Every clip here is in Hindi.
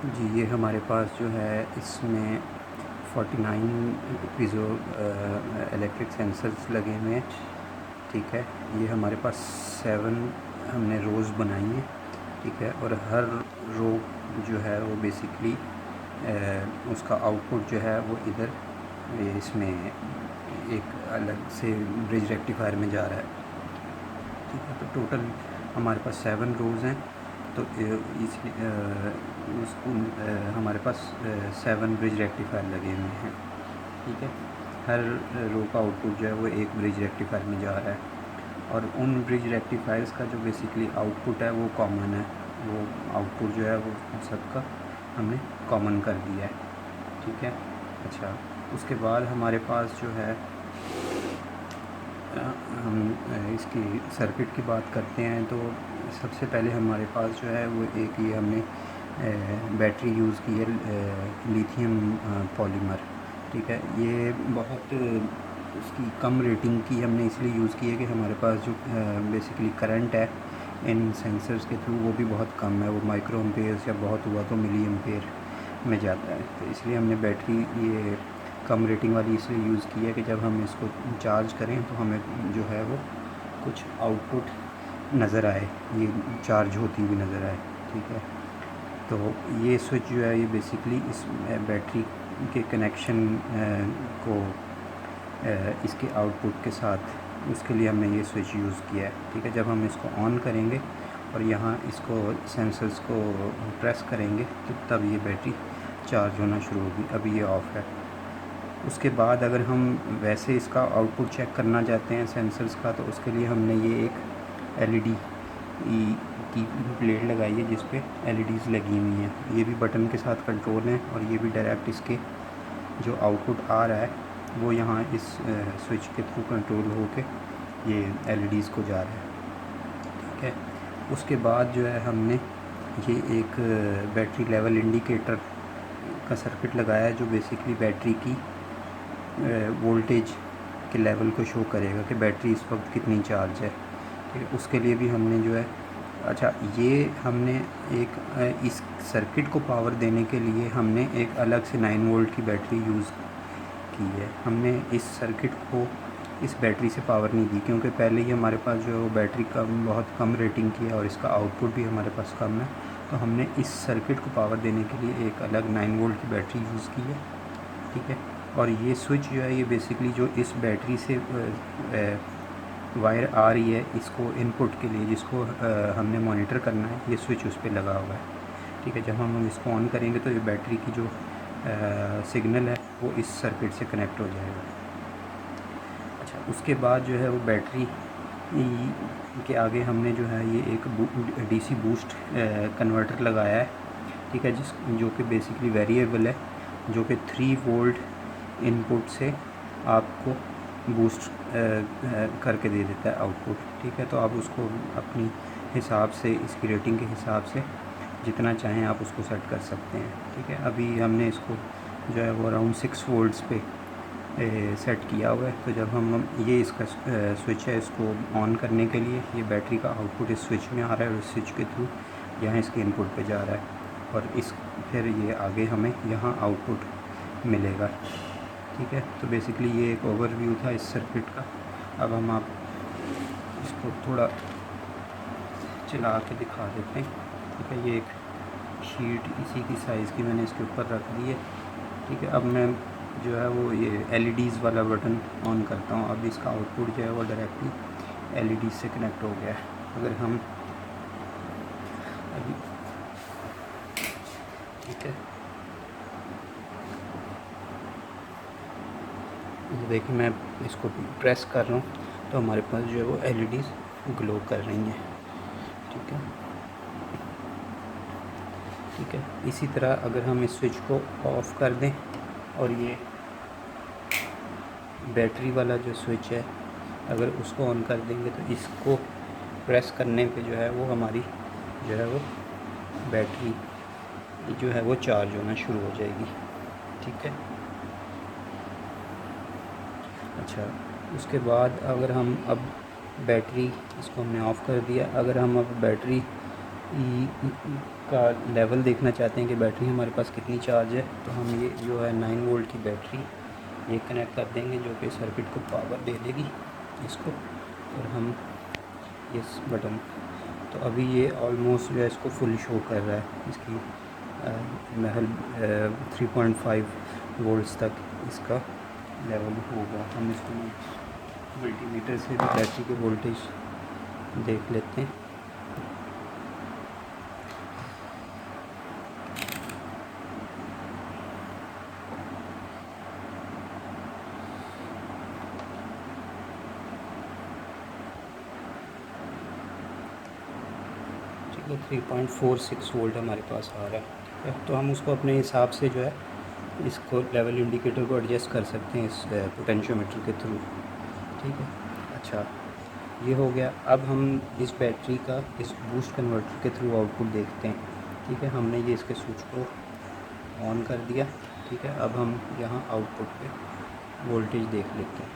जी, ये हमारे पास जो है इसमें 49 पीज़ो इलेक्ट्रिक सेंसर्स लगे हुए हैं। ठीक है, ये हमारे पास 7 हमने रोज़ बनाई हैं। ठीक है, और हर रो जो है वो बेसिकली उसका आउटपुट जो है वो इधर इसमें एक अलग से ब्रिज रेक्टिफायर में जा रहा है। ठीक है, तो टोटल हमारे पास 7 रोज़ हैं। तो इसलिए हमारे पास 7 ब्रिज रेक्टिफायर लगे हुए हैं। ठीक है, हर रो का आउटपुट जो है वो एक ब्रिज रेक्टिफायर में जा रहा है, और उन ब्रिज रेक्टिफायर्स का जो बेसिकली आउटपुट है वो कॉमन है। वो आउटपुट जो है वो सबका हमने कॉमन कर दिया है। ठीक है, अच्छा, उसके बाद हमारे पास जो है हम इसकी सर्किट की बात करते हैं। तो सबसे पहले हमारे पास जो है वो एक ये हमने बैटरी यूज़ की है, लिथियम पॉलीमर। ठीक है, ये बहुत उसकी कम रेटिंग की हमने इसलिए यूज़ की है कि हमारे पास जो बेसिकली करंट है इन सेंसर्स के थ्रू वो भी बहुत कम है। वो माइक्रो एम्पेयर्स या बहुत हुआ तो मिली एम्पेयर में जाता है। तो इसलिए हमने बैटरी ये कम रेटिंग वाली इसलिए यूज़ की है कि जब हम इसको चार्ज करें तो हमें जो है वो कुछ आउटपुट नज़र आए, ये चार्ज होती हुई नज़र आए। ठीक है, तो ये स्विच जो है ये बेसिकली इस बैटरी के कनेक्शन को इसके आउटपुट के साथ, उसके लिए हमने ये स्विच यूज़ किया है। ठीक है, जब हम इसको ऑन करेंगे और यहाँ इसको सेंसर्स को प्रेस करेंगे तो तब ये बैटरी चार्ज होना शुरू होगी। अभी ये ऑफ़ है। उसके बाद अगर हम वैसे इसका आउटपुट चेक करना चाहते हैं सेंसर्स का, तो उसके लिए हमने ये एक एलईडी की प्लेट लगाई है जिस पे एलईडीज़ लगी हुई हैं। ये भी बटन के साथ कंट्रोल है, और ये भी डायरेक्ट इसके जो आउटपुट आ रहा है वो यहाँ इस स्विच के थ्रू कंट्रोल होके ये एलईडीज़ को जा रहा है। ठीक है, उसके बाद जो है हमने ये एक बैटरी लेवल इंडिकेटर का सर्किट लगाया है जो बेसिकली बैटरी की वोल्टेज के लेवल को शो करेगा कि बैटरी इस वक्त कितनी चार्ज है। ठीक है, उसके लिए भी हमने जो है, अच्छा, ये हमने एक इस सर्किट को पावर देने के लिए हमने एक अलग से 9 वोल्ट की बैटरी यूज़ की है। हमने इस सर्किट को इस बैटरी से पावर नहीं दी क्योंकि पहले ही हमारे पास जो है वो बैटरी का बहुत कम रेटिंग की है और इसका आउटपुट भी हमारे पास कम है। तो हमने इस सर्किट को पावर देने के लिए एक अलग 9 वोल्ट की बैटरी यूज़ की है। ठीक है, और ये स्विच जो है ये बेसिकली जो इस बैटरी से वायर आ रही है इसको इनपुट के लिए, जिसको हमने मॉनिटर करना है, ये स्विच उस पर लगा हुआ है। ठीक है, जब हम इसको ऑन करेंगे तो ये बैटरी की जो सिग्नल है वो इस सर्किट से कनेक्ट हो जाएगा। अच्छा, उसके बाद जो है वो बैटरी के आगे हमने जो है ये एक डीसी बूस्ट कन्वर्टर लगाया है। ठीक है, जो कि बेसिकली वेरिएबल है, जो कि 3 वोल्ट इनपुट से आपको बूस्ट करके दे देता है आउटपुट। ठीक है, तो आप उसको अपनी हिसाब से, इसकी रेटिंग के हिसाब से जितना चाहें आप उसको सेट कर सकते हैं। ठीक है, अभी हमने इसको जो है वो अराउंड 6 वोल्ट्स पे सेट किया हुआ है। तो जब हम ये इसका स्विच है, इसको ऑन करने के लिए ये बैटरी का आउटपुट इस स्विच में आ रहा है और इस स्विच के थ्रू यहाँ इसके इनपुट पे जा रहा है, और फिर ये आगे हमें यहाँ आउटपुट मिलेगा। ठीक है, तो बेसिकली ये एक ओवरव्यू था इस सर्किट का। अब हम आप इसको थोड़ा चला के दिखा देते हैं। ठीक है, ये एक शीट इसी की साइज़ की मैंने इसके ऊपर रख दी है। ठीक है, अब मैं जो है वो ये एलईडीज़ वाला बटन ऑन करता हूँ। अब इसका आउटपुट जो है वो डायरेक्टली एलईडी से कनेक्ट हो गया है। अगर हम अभी, ठीक है, ये देखिए मैं इसको प्रेस कर रहा हूँ तो हमारे पास जो है वो एलईडीज़ ग्लो कर रही हैं। ठीक है, ठीक है, इसी तरह अगर हम इस स्विच को ऑफ़ कर दें और ये बैटरी वाला जो स्विच है अगर उसको ऑन कर देंगे तो इसको प्रेस करने पे जो है वो हमारी जो है वो बैटरी जो है वो चार्ज होना शुरू हो जाएगी। ठीक है, अच्छा, उसके बाद अगर हम अब बैटरी, इसको हमने ऑफ़ कर दिया, अगर हम अब बैटरी का लेवल देखना चाहते हैं कि बैटरी हमारे पास कितनी चार्ज है, तो हम ये जो है 9 वोल्ट की बैटरी ये कनेक्ट कर देंगे, जो कि सर्किट को पावर दे देगी इसको। और हम इस बटन, तो अभी ये ऑलमोस्ट जो है इसको फुल शो कर रहा है, इसकी महल 3.5 वोल्ट्स तक इसका लेवल होगा। हम इसको मल्टीमीटर से भी बैटरी के वोल्टेज देख लेते हैं। ठीक है, 3.46 वोल्ट हमारे पास आ रहा है। ठीक है, तो हम उसको अपने हिसाब से जो है इसको लेवल इंडिकेटर को एडजस्ट कर सकते हैं इस पोटेंशियोमीटर के थ्रू। ठीक है, अच्छा ये हो गया। अब हम इस बैटरी का इस बूस्ट कन्वर्टर के थ्रू आउटपुट देखते हैं। ठीक है, हमने ये इसके स्विच को ऑन कर दिया। ठीक है, अब हम यहाँ आउटपुट पे वोल्टेज देख लेते हैं।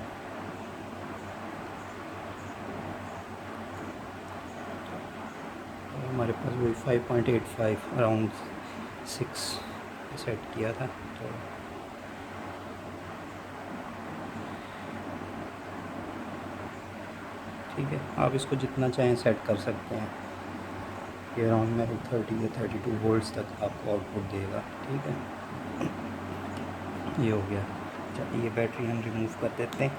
तो हमारे पास वही 5.85 अराउंड 6 सेट किया था। तो ठीक है, आप इसको जितना चाहें सेट कर सकते हैं। ये अराउंड में 30 या 32 वोल्ट्स तक आपको आउटपुट देगा। ठीक है, ये हो गया। अच्छा, ये बैटरी हम रिमूव कर देते हैं।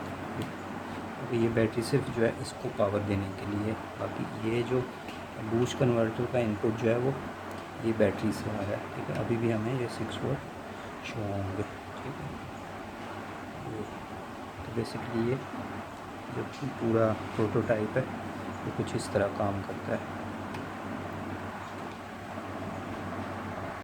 अभी ये बैटरी सिर्फ जो है इसको पावर देने के लिए, बाकी ये जो बूस्ट कन्वर्टर का इनपुट जो है वो ये बैटरी से आ रहा है। ठीक है, अभी भी हमें ये 6 वोल्ट शो होंगे। ठीक है, तो बेसिकली ये जो पूरा प्रोटोटाइप है वो कुछ इस तरह काम करता है।